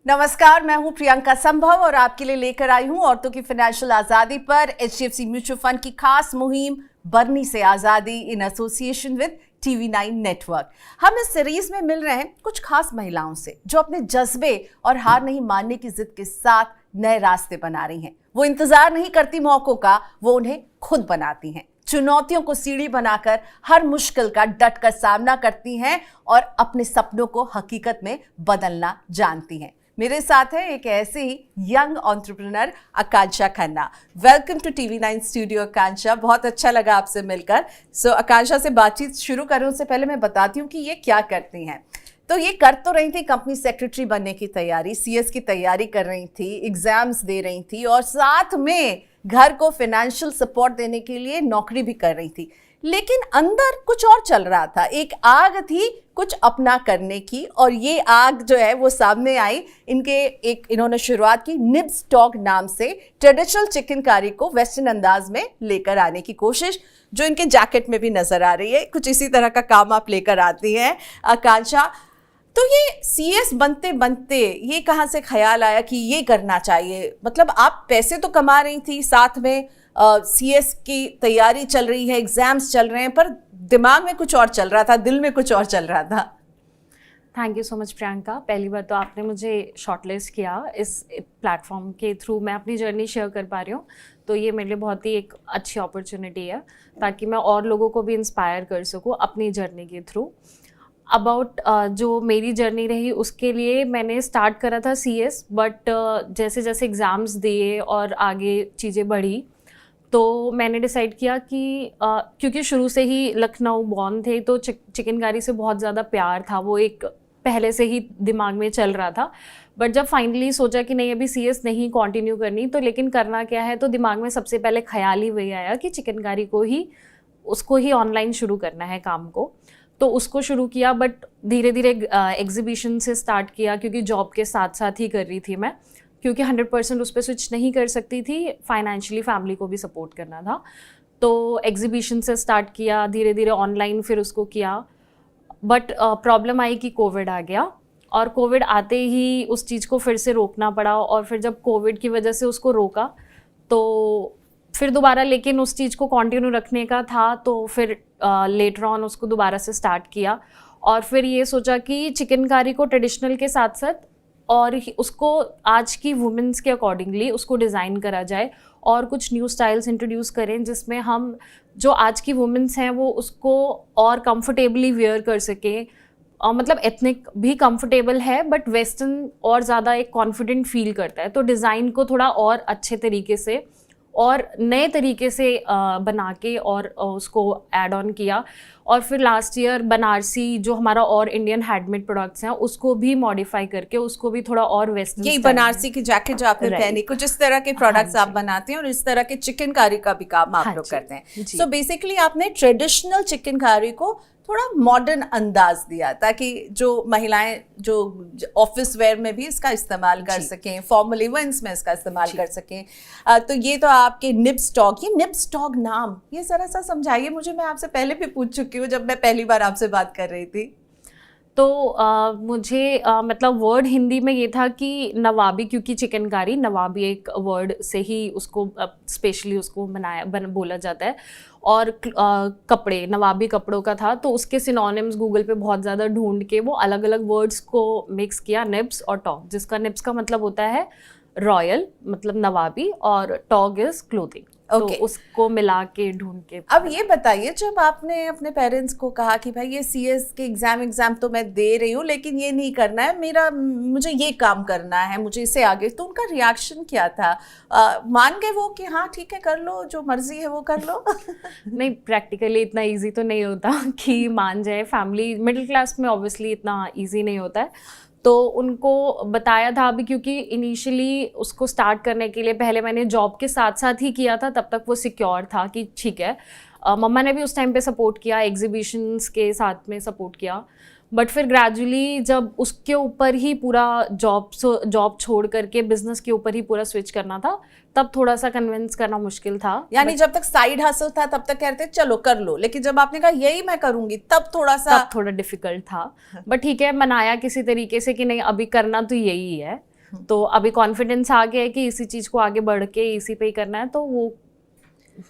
नमस्कार, मैं हूं प्रियंका संभव और आपके लिए लेकर आई हूं औरतों की फाइनेंशियल आजादी पर HDFC म्यूचुअल फंड की खास मुहिम बरनी से आजादी in association with TV9 network. हम इस सीरीज में मिल रहे हैं कुछ खास महिलाओं से जो अपने जज्बे और हार नहीं मानने की जिद के साथ नए रास्ते बना रही हैं। वो इंतजार नहीं करती मौकों का, वो उन्हें खुद बनाती हैं। चुनौतियों को सीढ़ी बनाकर हर मुश्किल का डट कर सामना करती हैं और अपने सपनों को हकीकत में बदलना जानती हैं। मेरे साथ है एक ऐसे ही young entrepreneur Akanksha Khanna. Welcome to TV9 studio Akanksha, बहुत अच्छा लगा आपसे मिलकर। आकांक्षा से बातचीत शुरू करें उससे पहले मैं बताती हूँ कि ये क्या करती हैं। तो ये कर तो रही थी कंपनी सेक्रेटरी बनने की तैयारी, CS की तैयारी कर रही थी, एग्जाम्स दे रही थी और साथ में घर को फाइनेंशियल सपोर्ट देने के लिए नौकरी भी कर रही थी। लेकिन अंदर कुछ और चल रहा था, एक आग थी कुछ अपना करने की, और ये आग जो है वो सामने आई। इन्होंने शुरुआत की निब्स टॉग नाम से ट्रेडिशनल चिकन कारी को वेस्टर्न अंदाज में लेकर आने की कोशिश, जो इनके जैकेट में भी नजर आ रही है। कुछ इसी तरह का काम आप लेकर आती हैं आकांक्षा। तो ये CS बनते बनते ये कहाँ से ख्याल आया कि ये करना चाहिए? मतलब आप पैसे तो कमा रही थी, साथ में CS की तैयारी चल रही है, एग्जाम्स चल रहे हैं, पर दिमाग में कुछ और चल रहा था, दिल में कुछ और चल रहा था। Thank you so much Priyanka. पहली बार तो आपने मुझे शॉर्टलिस्ट किया, इस प्लेटफॉर्म के थ्रू मैं अपनी जर्नी शेयर कर पा रही हूँ, तो ये मेरे लिए बहुत ही एक अच्छी अपॉर्चुनिटी है ताकि मैं और लोगों को भी इंस्पायर कर सकूँ अपनी जर्नी के थ्रू। अबाउट जो मेरी जर्नी रही उसके लिए मैंने स्टार्ट करा था CS, बट जैसे जैसे एग्ज़ाम्स दिए और आगे चीज़ें बढ़ी तो मैंने डिसाइड किया कि क्योंकि शुरू से ही लखनऊ बॉर्न थे तो चिकनकारी से बहुत ज़्यादा प्यार था, वो एक पहले से ही दिमाग में चल रहा था। बट जब फाइनली सोचा कि नहीं अभी CS नहीं कंटिन्यू करनी, तो लेकिन करना क्या है, तो दिमाग में सबसे पहले ख्याल ही वही आया कि चिकनकारी को ही उसको ही ऑनलाइन शुरू करना है काम को, तो उसको शुरू किया। बट धीरे धीरे एग्जीबिशन से स्टार्ट किया क्योंकि जॉब के साथ साथ ही कर रही थी मैं, क्योंकि 100% उस पर स्विच नहीं कर सकती थी, फाइनेंशियली फैमिली को भी सपोर्ट करना था। तो एग्जीबिशन से स्टार्ट किया, धीरे धीरे ऑनलाइन फिर उसको किया। बट प्रॉब्लम आई कि कोविड आ गया, और कोविड आते ही उस चीज़ को फिर से रोकना पड़ा। और फिर जब कोविड की वजह से उसको रोका तो फिर दोबारा लेकिन उस चीज़ को कंटिन्यू रखने का था, तो फिर लेटर ऑन उसको दोबारा से स्टार्ट किया। और फिर ये सोचा कि चिकनकारी को ट्रेडिशनल के साथ साथ और उसको आज की वुमेंस के अकॉर्डिंगली उसको डिज़ाइन करा जाए और कुछ न्यू स्टाइल्स इंट्रोड्यूस करें जिसमें हम जो आज की वुमेंस हैं वो उसको और कंफर्टेबली वेयर कर सकें। मतलब एथनिक भी कंफर्टेबल है बट वेस्टर्न और ज़्यादा एक कॉन्फिडेंट फील करता है, तो डिज़ाइन को थोड़ा और अच्छे तरीके से और नए तरीके से बना के और उसको ऐड ऑन किया। और फिर लास्ट ईयर बनारसी जो हमारा और इंडियन हैंडमेड प्रोडक्ट्स हैं उसको भी मॉडिफाई करके उसको भी थोड़ा और वेस्टर्न, यही बनारसी की जैकेट जो आपने पहनी, कुछ इस तरह के प्रोडक्ट्स आप बनाते हैं और इस तरह के चिकनकारी का भी काम आप लोग करते हैं। सो बेसिकली आपने ट्रेडिशनल चिकनकारी को थोड़ा मॉडर्न अंदाज दिया ताकि जो महिलाएं जो ऑफिस वेयर में भी इसका इस्तेमाल कर सकें, फॉर्मल इवेंट्स में इसका इस्तेमाल कर सकें। तो ये तो आपके निब्स टॉग, ये निब्स टॉग नाम ये जरा सा समझाइए मुझे। मैं आपसे पहले भी पूछ चुकी हूँ जब मैं पहली बार आपसे बात कर रही थी। तो मुझे मतलब वर्ड हिंदी में ये था कि नवाबी, क्योंकि चिकनकारी नवाबी एक वर्ड से ही उसको स्पेशली उसको बोला जाता है। और कपड़े नवाबी कपड़ों का था, तो उसके सिनोनिम्स गूगल पे बहुत ज़्यादा ढूंढ के वो अलग अलग वर्ड्स को मिक्स किया, निब्स और टॉग, जिसका निब्स का मतलब होता है रॉयल, मतलब नवाबी, और टॉग इज क्लोथिंग। तो उसको मिला के ढूंढ के। अब ये बताइए, जब आपने अपने पेरेंट्स को कहा कि भाई ये CS के एग्जाम तो मैं दे रही हूँ लेकिन ये नहीं करना है, मुझे ये काम करना है, मुझे इससे आगे, तो उनका रिएक्शन क्या था? मान गए वो कि हाँ ठीक है कर लो, जो मर्जी है वो कर लो? नहीं, प्रैक्टिकली इतना इजी तो नहीं होता कि मान जाए। फैमिली मिडिल क्लास में ऑब्वियसली इतना इजी नहीं होता है, तो उनको बताया था अभी, क्योंकि इनिशियली उसको स्टार्ट करने के लिए पहले मैंने जॉब के साथ साथ ही किया था, तब तक वो सिक्योर था कि ठीक है। मम्मा ने भी उस टाइम पे सपोर्ट किया, एग्जीबिशंस के साथ में सपोर्ट किया। बट फिर ग्रेजुअली जब उसके ऊपर ही पूरा जॉब छोड़ करके बिजनेस के ऊपर ही पूरा स्विच करना था, तब थोड़ा सा कन्विंस करना मुश्किल था। यानी जब तक साइड हसल था तब तक कहते चलो कर लो, लेकिन जब आपने कहा यही मैं करूंगी तब थोड़ा डिफिकल्ट था। बट ठीक है, मनाया किसी तरीके से कि नहीं अभी करना तो यही है। तो अभी कॉन्फिडेंस आ गया है कि इसी चीज़ को आगे बढ़ के इसी पे ही करना है, तो वो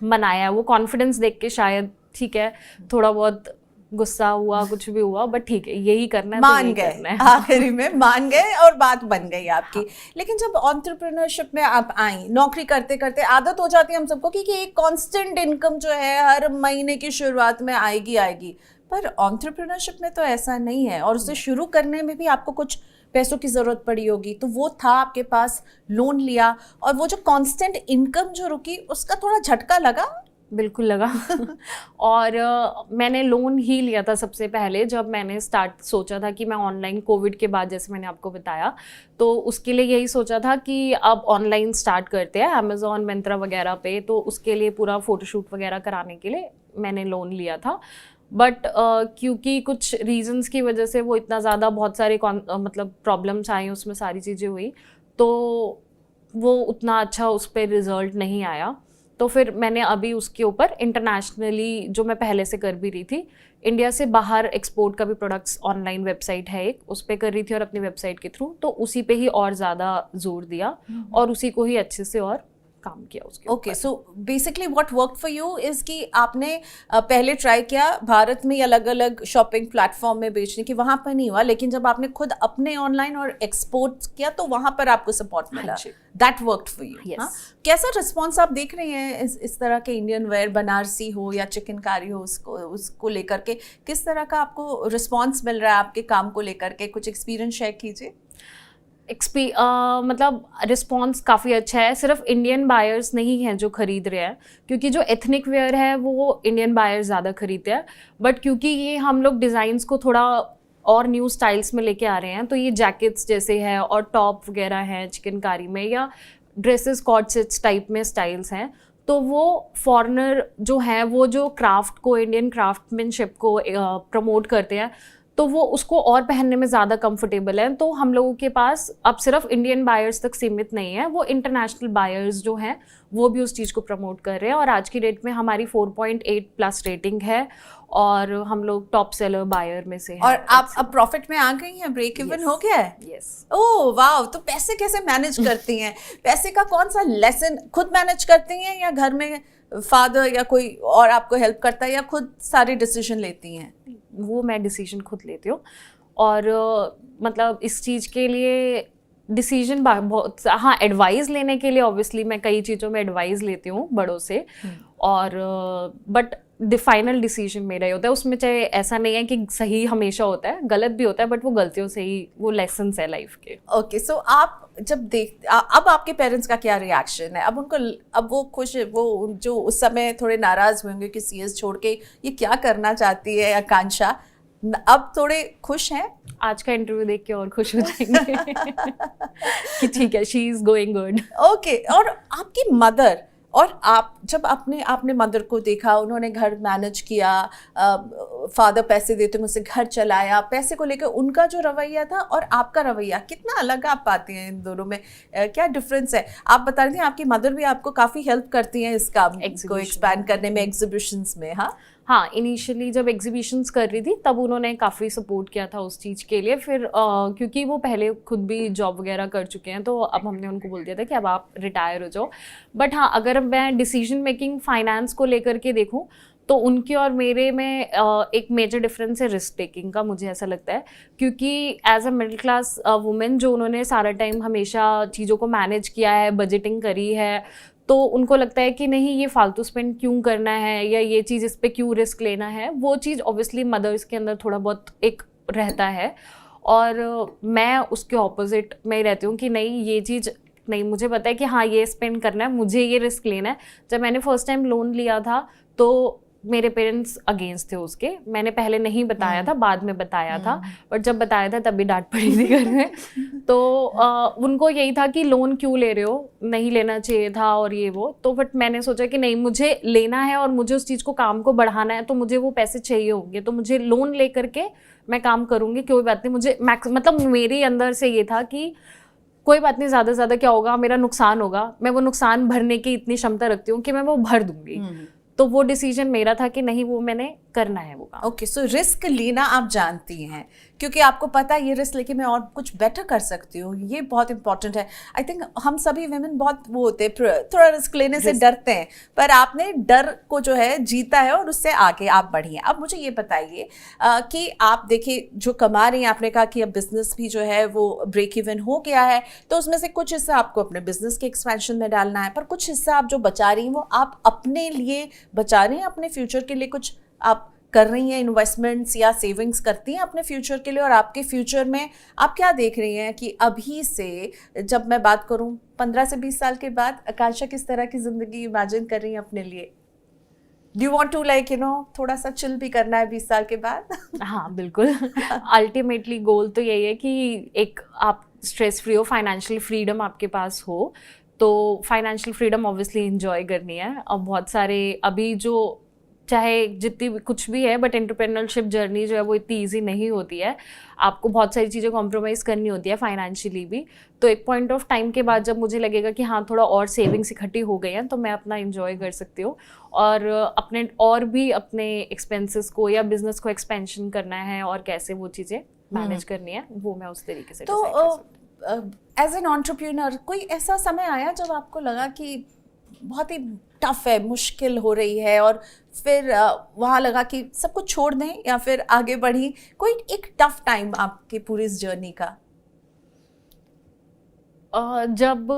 मनाया। वो कॉन्फिडेंस देख के शायद ठीक है, थोड़ा बहुत गुस्सा हुआ, कुछ भी हुआ, बट ठीक है, यही करना है, तो मान यही गए करना है। आखिरी में मान गए और बात बन गई आपकी। लेकिन जब एंटरप्रेन्योरशिप में आप आई, नौकरी करते करते आदत हो जाती है हम सबको कि एक कांस्टेंट इनकम जो है हर महीने की शुरुआत में आएगी आएगी, पर एंटरप्रेन्योरशिप में तो ऐसा नहीं है, और उसे शुरू करने में भी आपको कुछ पैसों की जरूरत पड़ी होगी, तो वो था आपके पास, लोन लिया, और वो जो कांस्टेंट इनकम जो रुकी उसका थोड़ा झटका लगा? बिल्कुल लगा। और मैंने लोन ही लिया था सबसे पहले, जब मैंने सोचा था कि मैं ऑनलाइन, कोविड के बाद जैसे मैंने आपको बताया, तो उसके लिए यही सोचा था कि अब ऑनलाइन स्टार्ट करते हैं अमेज़ॉन, मिंत्रा वगैरह पे, तो उसके लिए पूरा फ़ोटोशूट वगैरह कराने के लिए मैंने लोन लिया था। बट क्योंकि कुछ रीजंस की वजह से वो इतना ज़्यादा, बहुत सारे मतलब प्रॉब्लम्स आई, उसमें सारी चीज़ें हुई, तो वो उतना अच्छा उस पर रिजल्ट नहीं आया। तो फिर मैंने अभी उसके ऊपर इंटरनेशनली, जो मैं पहले से कर भी रही थी, इंडिया से बाहर एक्सपोर्ट का भी प्रोडक्ट्स ऑनलाइन वेबसाइट है एक, उस पर कर रही थी, और अपनी वेबसाइट के थ्रू, तो उसी पे ही और ज़्यादा जोर दिया और उसी को ही अच्छे से और काम किया उसके। Okay, so basically what work for you is कि आपने पहले ट्राई किया भारत में अलग अलग शॉपिंग प्लेटफॉर्म में बेचने की, वहां पर नहीं हुआ, लेकिन जब आपने खुद अपने ऑनलाइन और एक्सपोर्ट किया तो वहां पर आपको सपोर्ट मिला, दैट वर्कड फॉर यू। कैसा रिस्पॉन्स आप देख रहे हैं इस तरह के इंडियन वेयर, बनारसी हो या चिकनकारी हो, उसको लेकर के किस तरह का आपको रिस्पॉन्स मिल रहा है आपके काम को लेकर के? कुछ एक्सपीरियंस शेयर कीजिए। मतलब रिस्पॉन्स काफ़ी अच्छा है। सिर्फ इंडियन बायर्स नहीं हैं जो खरीद रहे हैं, क्योंकि जो एथनिक वेयर है वो इंडियन बायर्स ज़्यादा खरीदते हैं, बट क्योंकि ये हम लोग डिज़ाइंस को थोड़ा और न्यू स्टाइल्स में लेके आ रहे हैं, तो ये जैकेट्स जैसे है और टॉप वगैरह हैं चिकनकारी में, या ड्रेसेस कॉर्ड सेट्स टाइप में स्टाइल्स हैं, तो वो फॉरेनर जो हैं वो जो क्राफ्ट को, इंडियन क्राफ्टमैनशिप को प्रमोट करते हैं, तो वो उसको और पहनने में ज़्यादा कंफर्टेबल है। तो हम लोगों के पास अब सिर्फ इंडियन बायर्स तक सीमित नहीं है, वो इंटरनेशनल बायर्स जो हैं वो भी उस चीज़ को प्रमोट कर रहे हैं, और आज की डेट में हमारी 4.8+ रेटिंग है, और हम लोग टॉप सेलर बायर में से हैं। और आप अब प्रॉफिट में आ गई हैं, ब्रेक इवन हो गया है? यस। ओह वाह, तो पैसे कैसे मैनेज करती हैं? पैसे का कौन सा लेसन खुद मैनेज करती हैं, या घर में फादर या कोई और आपको हेल्प करता है, या खुद सारी डिसीजन लेती हैं? वो मैं डिसीजन खुद लेती हूँ, और मतलब इस चीज़ के लिए डिसीजन बहुत, हाँ, एडवाइस लेने के लिए ऑब्वियसली मैं कई चीज़ों में एडवाइस लेती हूँ बड़ों से, और बट द फाइनल डिसीजन मेरा ही होता है उसमें। चाहे ऐसा नहीं है कि सही हमेशा होता है, गलत भी होता है, बट वो गलतियों से ही वो लेसन्स है लाइफ के। ओके, सो आप जब अब आपके पेरेंट्स का क्या रिएक्शन है? अब उनको, अब वो खुश, वो जो उस समय थोड़े नाराज होंगे कि सीएस छोड़ के ये क्या करना चाहती है आकांक्षा, अब थोड़े खुश हैं? आज का इंटरव्यू देख के और खुश हो जाएंगे कि ठीक है, she is going good. Okay, और आपकी मदर और आप, जब आपने मदर को देखा, उन्होंने घर मैनेज किया, फादर पैसे देते मुझसे घर चलाया, पैसे को लेकर उनका जो रवैया था और आपका रवैया, कितना अलग आप पाती हैं इन दोनों में? क्या डिफरेंस है? आप बता रही थी आपकी मदर भी आपको काफ़ी हेल्प करती हैं इस काम को एक्सपैंड करने में, एग्जीबिशंस में। हाँ, इनिशियली जब एग्जीबिशंस कर रही थी तब उन्होंने काफ़ी सपोर्ट किया था उस चीज़ के लिए। फिर क्योंकि वो पहले खुद भी जॉब वगैरह कर चुके हैं, तो अब हमने उनको बोल दिया था कि अब आप रिटायर हो जाओ। बट हाँ, अगर मैं डिसीजन मेकिंग फाइनेंस को लेकर के देखूँ तो उनके और मेरे में एक मेजर डिफरेंस है रिस्क टेकिंग का, मुझे ऐसा लगता है, क्योंकि as a middle class women जो उन्होंने सारा टाइम हमेशा चीज़ों को मैनेज किया है, बजटिंग करी है, तो उनको लगता है कि नहीं, ये फालतू स्पेंड क्यों करना है, या ये चीज़, इस पे क्यों रिस्क लेना है। वो चीज़ ऑब्वियसली मदर्स के अंदर थोड़ा बहुत एक रहता है, और मैं उसके ऑपोजिट में रहती हूँ कि नहीं, ये चीज़ नहीं, मुझे पता है कि हाँ, ये स्पेंड करना है, मुझे ये रिस्क लेना है। जब मैंने फर्स्ट टाइम लोन लिया था तो मेरे पेरेंट्स अगेंस्ट थे उसके, मैंने पहले नहीं बताया था, बाद में बताया था, बट जब बताया था तब भी डांट पड़ी थी घर में। तो उनको यही था कि लोन क्यों ले रहे हो, नहीं लेना चाहिए था और ये वो। तो बट मैंने सोचा कि नहीं, मुझे लेना है और मुझे उस चीज़ को, काम को बढ़ाना है, तो मुझे वो पैसे चाहिए होंगे, तो मुझे लोन ले करके मैं काम करूँगी, कोई बात नहीं। मुझे मतलब मेरे अंदर से ये था कि कोई बात नहीं, ज़्यादा से ज़्यादा क्या होगा, मेरा नुकसान होगा, मैं वो नुकसान भरने की इतनी क्षमता रखती हूँ कि मैं वो भर दूँगी। तो वो डिसीजन मेरा था कि नहीं, वो मैंने करना है वो काम। ओके, सो रिस्क लेना आप जानती हैं, क्योंकि आपको पता है ये रिस्क लेके मैं और कुछ बेटर कर सकती हूँ, ये बहुत इंपॉर्टेंट है। आई थिंक हम सभी वुमेन बहुत वो होते हैं, थोड़ा रिस्क लेने से डरते हैं, पर आपने डर को जो है जीता है और उससे आगे आप बढ़ी हैं। अब मुझे ये बताइए कि आप देखिए जो कमा रही हैं, आपने कहा कि अब बिजनेस भी जो है वो ब्रेक इवन हो गया है, तो उसमें से कुछ हिस्सा आपको अपने बिजनेस के एक्सपेंशन में डालना है, पर कुछ हिस्सा आप जो बचा रही हैं वो आप अपने लिए बचा रही हैं, अपने फ्यूचर के लिए कुछ आप कर रही हैं, इन्वेस्टमेंट्स या सेविंग्स करती हैं अपने फ्यूचर के लिए। और आपके फ्यूचर में आप क्या देख रही हैं कि अभी से, जब मैं बात करूं 15 से 20 साल के बाद, आकांक्षा किस तरह की जिंदगी इमेजिन कर रही हैं अपने लिए? Do you want to like थोड़ा सा चिल भी करना है 20 साल के बाद? हाँ बिल्कुल। अल्टीमेटली गोल तो यही है कि एक आप स्ट्रेस फ्री हो, फाइनेंशियल फ्रीडम आपके पास हो। तो फाइनेंशियल फ्रीडम ऑब्वियसली इंजॉय करनी है। अब बहुत सारे अभी जो चाहे जितनी भी कुछ भी है, बट एंटरप्रेन्योरशिप जर्नी जो है वो इतनी ईजी नहीं होती है। आपको बहुत सारी चीज़ें कॉम्प्रोमाइज़ करनी होती है फाइनेंशियली भी। तो एक पॉइंट ऑफ टाइम के बाद जब मुझे लगेगा कि हाँ थोड़ा और सेविंग्स इकट्ठी हो गई हैं, तो मैं अपना इंजॉय कर सकती हूँ और अपने और भी अपने एक्सपेंसेस को या बिजनेस को एक्सपेंशन करना है और कैसे वो चीज़ें मैनेज करनी है, वो मैं उस तरीके से तो decide कर सकती हूँ। एज एन एंटरप्रेन्योर कोई ऐसा समय आया जब आपको लगा कि बहुत ही टफ है, मुश्किल हो रही है, और फिर वहाँ लगा कि सब कुछ छोड़ दें या फिर आगे बढ़ी? कोई एक टफ टाइम आपकी पूरी इस जर्नी का? जब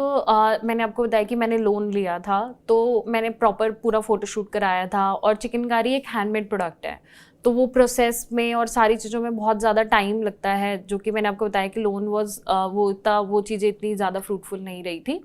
मैंने आपको बताया कि मैंने लोन लिया था, तो मैंने प्रॉपर पूरा फोटोशूट कराया था। और चिकनकारी एक हैंडमेड प्रोडक्ट है, तो वो प्रोसेस में और सारी चीज़ों में बहुत ज़्यादा टाइम लगता है, जो कि मैंने आपको बताया कि लोन वो चीज़ें इतनी ज़्यादा फ्रूटफुल नहीं रही थी।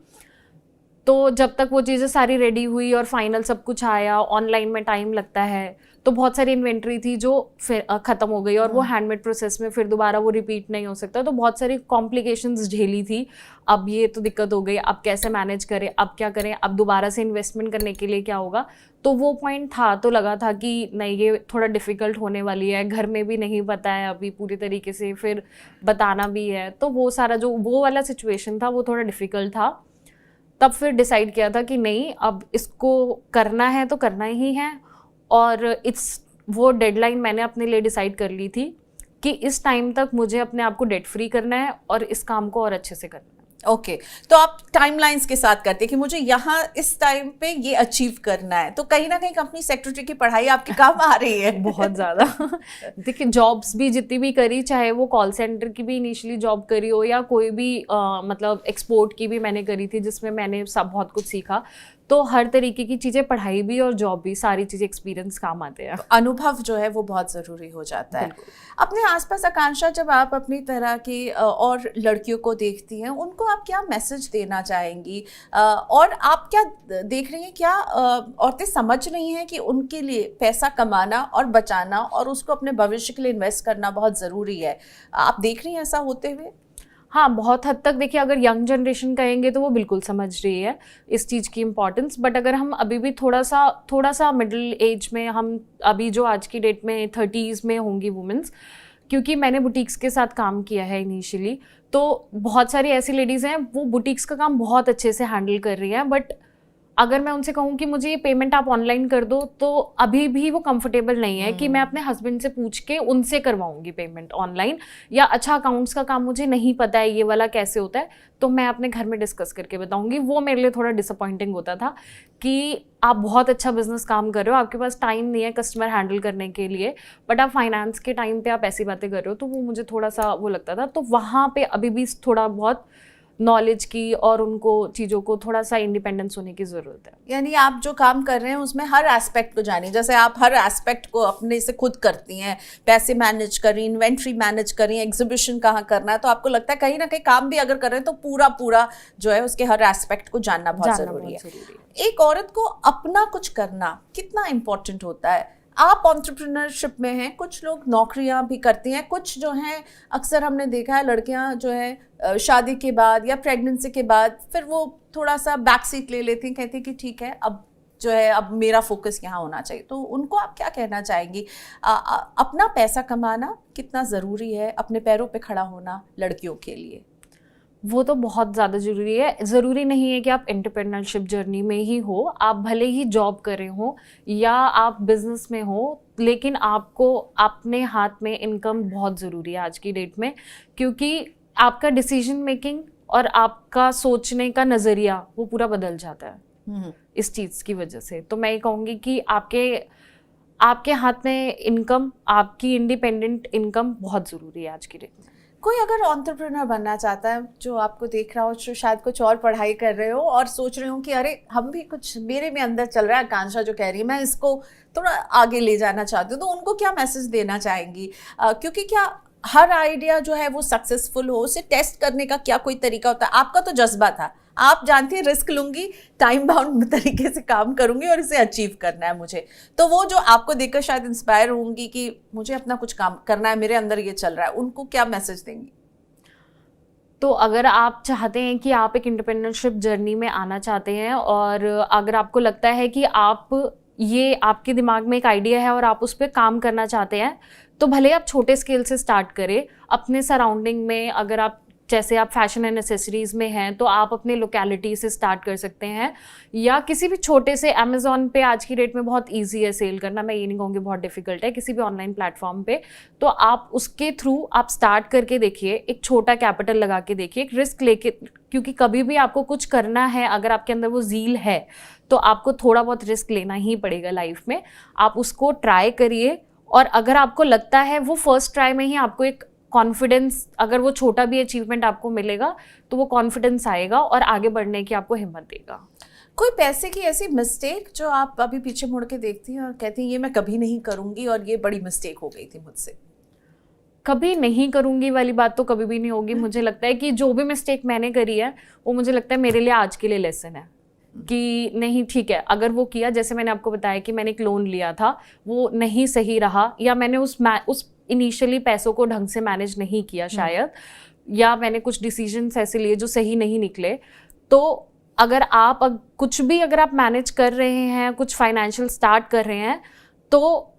तो जब तक वो चीज़ें सारी रेडी हुई और फाइनल सब कुछ आया, ऑनलाइन में टाइम लगता है, तो बहुत सारी इन्वेंट्री थी जो फिर ख़त्म हो गई, और वो हैंडमेड प्रोसेस में फिर दोबारा वो रिपीट नहीं हो सकता। तो बहुत सारी कॉम्प्लिकेशंस झेली थी। अब ये तो दिक्कत हो गई, अब कैसे मैनेज करें, अब क्या करें, अब दोबारा से इन्वेस्टमेंट करने के लिए क्या होगा? तो वो पॉइंट था, तो लगा था कि नहीं ये थोड़ा डिफ़िकल्ट होने वाली है, घर में भी नहीं पता है अभी पूरी तरीके से, फिर बताना भी है। तो वो सारा जो वो वाला सिचुएशन था वो थोड़ा डिफ़िकल्ट था। तब फिर डिसाइड किया था कि नहीं, अब इसको करना है तो करना ही है। और वो डेडलाइन मैंने अपने लिए डिसाइड कर ली थी कि इस टाइम तक मुझे अपने आप को डेट फ्री करना है और इस काम को और अच्छे से करना है। ओके, तो आप टाइमलाइंस के साथ करते हैं कि मुझे यहाँ इस टाइम पे ये अचीव करना है, तो कहीं ना कहीं कंपनी सेक्रेटरी की पढ़ाई आपके काम आ रही है। बहुत ज़्यादा। देखिए जॉब्स भी जितनी भी करी, चाहे वो कॉल सेंटर की भी इनिशियली जॉब करी हो या कोई भी मतलब एक्सपोर्ट की भी मैंने करी थी, जिसमें मैंने सब बहुत कुछ सीखा। तो हर तरीके की चीज़ें, पढ़ाई भी और जॉब भी, सारी चीज़ें एक्सपीरियंस काम आते हैं। अनुभव जो है वो बहुत ज़रूरी हो जाता है। अपने आसपास आकांक्षा, जब आप अपनी तरह की और लड़कियों को देखती हैं, उनको आप क्या मैसेज देना चाहेंगी? और आप क्या देख रही हैं, क्या औरतें समझ रही हैं कि उनके लिए पैसा कमाना और बचाना और उसको अपने भविष्य के लिए इन्वेस्ट करना बहुत ज़रूरी है? आप देख रही हैं ऐसा होते हुए? हाँ, बहुत हद तक देखिए, अगर यंग जनरेशन कहेंगे तो वो बिल्कुल समझ रही है इस चीज़ की इम्पॉर्टेंस। बट अगर हम अभी भी थोड़ा सा मिडिल एज में, हम अभी जो आज की डेट में 30s में होंगी वुमेंस, क्योंकि मैंने बुटीक्स के साथ काम किया है इनिशियली, तो बहुत सारी ऐसी लेडीज़ हैं वो बुटीक्स का काम बहुत अच्छे से हैंडल कर रही हैं। बट अगर मैं उनसे कहूँ कि मुझे ये पेमेंट आप ऑनलाइन कर दो, तो अभी भी वो कंफर्टेबल नहीं है कि मैं अपने हस्बैंड से पूछ के उनसे करवाऊंगी पेमेंट ऑनलाइन, या अच्छा अकाउंट्स का काम मुझे नहीं पता है ये वाला कैसे होता है, तो मैं अपने घर में डिस्कस करके बताऊंगी। वो मेरे लिए थोड़ा डिसअपॉइंटिंग होता था कि आप बहुत अच्छा बिजनेस काम कर रहे हो, आपके पास टाइम नहीं है कस्टमर हैंडल करने के लिए, बट आप फाइनेंस के टाइम पे आप ऐसी बातें कर रहे हो, तो वो मुझे थोड़ा सा वो लगता था। तो वहाँ पे अभी भी थोड़ा बहुत नॉलेज की और उनको चीज़ों को थोड़ा सा इंडिपेंडेंस होने की ज़रूरत है। यानी आप जो काम कर रहे हैं उसमें हर एस्पेक्ट को जानिए, जैसे आप हर एस्पेक्ट को अपने से खुद करती हैं, पैसे मैनेज करी, इन्वेंट्री मैनेज करी, एग्जीबिशन कहाँ करना है, तो आपको लगता है कहीं ना कहीं काम भी अगर कर रहे हैं तो पूरा जो है उसके हर एस्पेक्ट को जानना बहुत ज़रूरी है। एक औरत को अपना कुछ करना कितना इम्पोर्टेंट होता है? आप एंटरप्रेन्योरशिप में हैं, कुछ लोग नौकरियां भी करती हैं, कुछ जो हैं अक्सर हमने देखा है लड़कियां जो है शादी के बाद या प्रेगनेंसी के बाद फिर वो थोड़ा सा बैक सीट ले लेती हैं, कहती हैं कि ठीक है अब जो है अब मेरा फोकस यहाँ होना चाहिए। तो उनको आप क्या कहना चाहेंगी? अपना पैसा कमाना कितना ज़रूरी है, अपने पैरों पे खड़ा होना लड़कियों के लिए? वो तो बहुत ज़्यादा ज़रूरी है। ज़रूरी नहीं है कि आप एंटरप्रेन्योरशिप जर्नी में ही हो, आप भले ही जॉब कर रहे हो या आप बिजनेस में हो, लेकिन आपको अपने हाथ में इनकम बहुत ज़रूरी है आज की डेट में, क्योंकि आपका डिसीजन मेकिंग और आपका सोचने का नज़रिया वो पूरा बदल जाता है इस चीज़ की वजह से। तो मैं ये कहूँगी कि आपके हाथ में इनकम, आपकी इंडिपेंडेंट इनकम बहुत ज़रूरी है आज की डेट में। कोई अगर एंटरप्रेन्योर बनना चाहता है, जो आपको देख रहा हो, जो शायद कुछ और पढ़ाई कर रहे हो और सोच रहे हो कि अरे हम भी कुछ, मेरे में अंदर चल रहा है, आकांक्षा जो कह रही है मैं इसको थोड़ा आगे ले जाना चाहती हूँ, तो उनको क्या मैसेज देना चाहेंगी? क्योंकि क्या हर आइडिया जो है वो सक्सेसफुल हो, उसे टेस्ट करने का क्या कोई तरीका होता है? आपका तो जज्बा था, आप जानती हैं रिस्क लूंगी, टाइम बाउंड तरीके से काम करूंगी और इसे अचीव करना है मुझे, तो वो जो आपको देखकर शायद इंस्पायर होंगी कि मुझे अपना कुछ काम करना है, मेरे अंदर ये चल रहा है, उनको क्या मैसेज देंगी? तो अगर आप चाहते हैं कि आप एक एंटरप्रेन्योरशिप जर्नी में आना चाहते हैं और अगर आपको लगता है कि ये आपके दिमाग में एक आइडिया है और आप उस पर काम करना चाहते हैं, तो भले आप छोटे स्केल से स्टार्ट करें अपने सराउंडिंग में। अगर आप जैसे आप फैशन एंड एसेसरीज में हैं तो आप अपने लोकेलिटी से स्टार्ट कर सकते हैं, या किसी भी छोटे से अमेज़ॉन पे आज की डेट में बहुत इजी है सेल करना, मैं ये नहीं कहूँगी बहुत डिफिकल्ट है, किसी भी ऑनलाइन प्लेटफॉर्म पे, तो आप उसके थ्रू आप स्टार्ट करके देखिए, एक छोटा कैपिटल लगा के देखिए, एक रिस्क लेके, क्योंकि कभी भी आपको कुछ करना है, अगर आपके अंदर वो ज़ील है तो आपको थोड़ा बहुत रिस्क लेना ही पड़ेगा लाइफ में। आप उसको ट्राई करिए और अगर आपको लगता है वो फर्स्ट ट्राई में ही आपको एक कॉन्फिडेंस, अगर वो छोटा भी अचीवमेंट आपको मिलेगा तो वो कॉन्फिडेंस आएगा और आगे बढ़ने की आपको हिम्मत देगा। कोई पैसे की ऐसी मिस्टेक जो आप अभी पीछे मुड़ के देखती हैं और कहती हैं ये मैं कभी नहीं करूंगी और ये बड़ी मिस्टेक हो गई थी मुझसे? कभी नहीं करूंगी वाली बात तो कभी भी नहीं होगी। मुझे लगता है कि जो भी मिस्टेक मैंने करी है वो मुझे लगता है मेरे लिए आज के लिए लेसन है कि नहीं ठीक है, अगर वो किया, जैसे मैंने आपको बताया कि मैंने एक लोन लिया था, वो नहीं सही रहा, या मैंने उस इनिशियली पैसों को ढंग से मैनेज नहीं किया शायद, या मैंने कुछ डिसीजंस ऐसे लिए जो सही नहीं निकले, तो अगर कुछ भी अगर आप मैनेज कर रहे हैं, कुछ फाइनेंशियल स्टार्ट कर रहे हैं, तो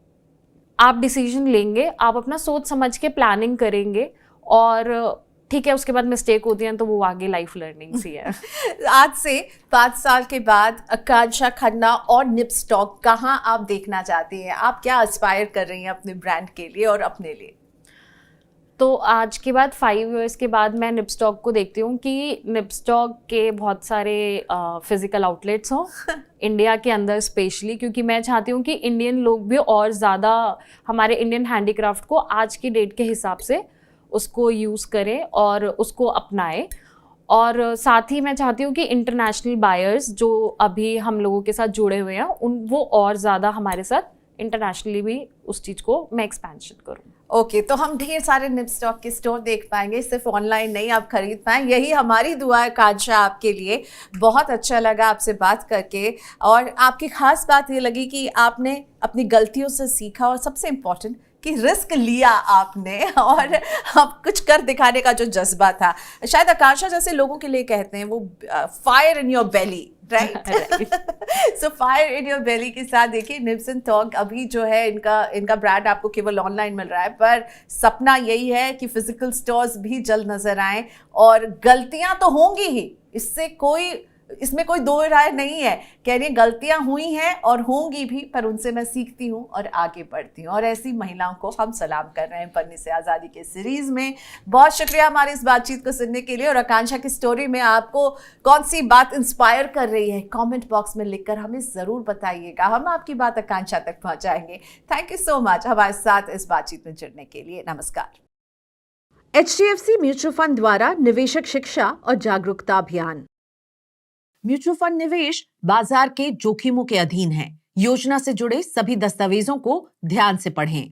आप डिसीजन लेंगे, आप अपना सोच समझ के प्लानिंग करेंगे और ठीक है, उसके बाद मिस्टेक होती है तो वो आगे लाइफ लर्निंग सी है। आज से 5 साल के बाद आकांक्षा खन्ना और निप्सटॉक कहाँ आप देखना चाहती हैं? आप क्या एस्पायर कर रही हैं अपने ब्रांड के लिए और अपने लिए? तो आज के बाद 5 इयर्स के बाद मैं निप्सटॉक को देखती हूँ कि निप्सटॉक के बहुत सारे फिजिकल आउटलेट्स हों इंडिया के अंदर स्पेशली, क्योंकि मैं चाहती हूँ कि इंडियन लोग भी और ज़्यादा हमारे इंडियन हैंडीक्राफ्ट को आज की डेट के हिसाब से उसको यूज़ करें और उसको अपनाएं। और साथ ही मैं चाहती हूँ कि इंटरनेशनल बायर्स जो अभी हम लोगों के साथ जुड़े हुए हैं वो और ज़्यादा हमारे साथ इंटरनेशनली भी उस चीज़ को मैं एक्सपेंशन करूँ। ओके, तो हम ढेर सारे निप्सटॉक के स्टोर देख पाएंगे, सिर्फ ऑनलाइन नहीं, आप खरीद पाएं, यही हमारी दुआ है आकांक्षा आपके लिए। बहुत अच्छा लगा आपसे बात करके और आपकी खास बात ये लगी कि आपने अपनी गलतियों से सीखा और सबसे इम्पोर्टेंट कि रिस्क लिया आपने और आप कुछ कर दिखाने का जो जज्बा था, शायद आकांक्षा जैसे लोगों के लिए कहते हैं वो fire in your belly, right? So fire in your belly के साथ देखिए निप्स एंड टॉक अभी जो है इनका ब्रांड आपको केवल ऑनलाइन मिल रहा है, पर सपना यही है कि फिजिकल स्टोर्स भी जल्द नजर आए और गलतियां तो होंगी ही, इसमें कोई दो राय नहीं है, कह रही है गलतियां हुई हैं और होंगी भी, पर उनसे मैं सीखती हूँ और आगे बढ़ती हूँ और ऐसी महिलाओं को हम सलाम कर रहे हैं पन्नी से आज़ादी के सीरीज में। बहुत शुक्रिया हमारी इस बातचीत को सुनने के लिए और आकांक्षा की स्टोरी में आपको कौन सी बात इंस्पायर कर रही है कमेंट बॉक्स में लिखकर हमें ज़रूर बताइएगा, हम आपकी बात आकांक्षा तक पहुँचाएंगे। थैंक यू सो मच हमारे साथ इस बातचीत में जुड़ने के लिए। नमस्कार। HDFC म्यूचुअल फंड द्वारा निवेशक शिक्षा और जागरूकता अभियान। म्यूचुअल फंड निवेश बाजार के जोखिमों के अधीन है। योजना से जुड़े सभी दस्तावेजों को ध्यान से पढ़ें।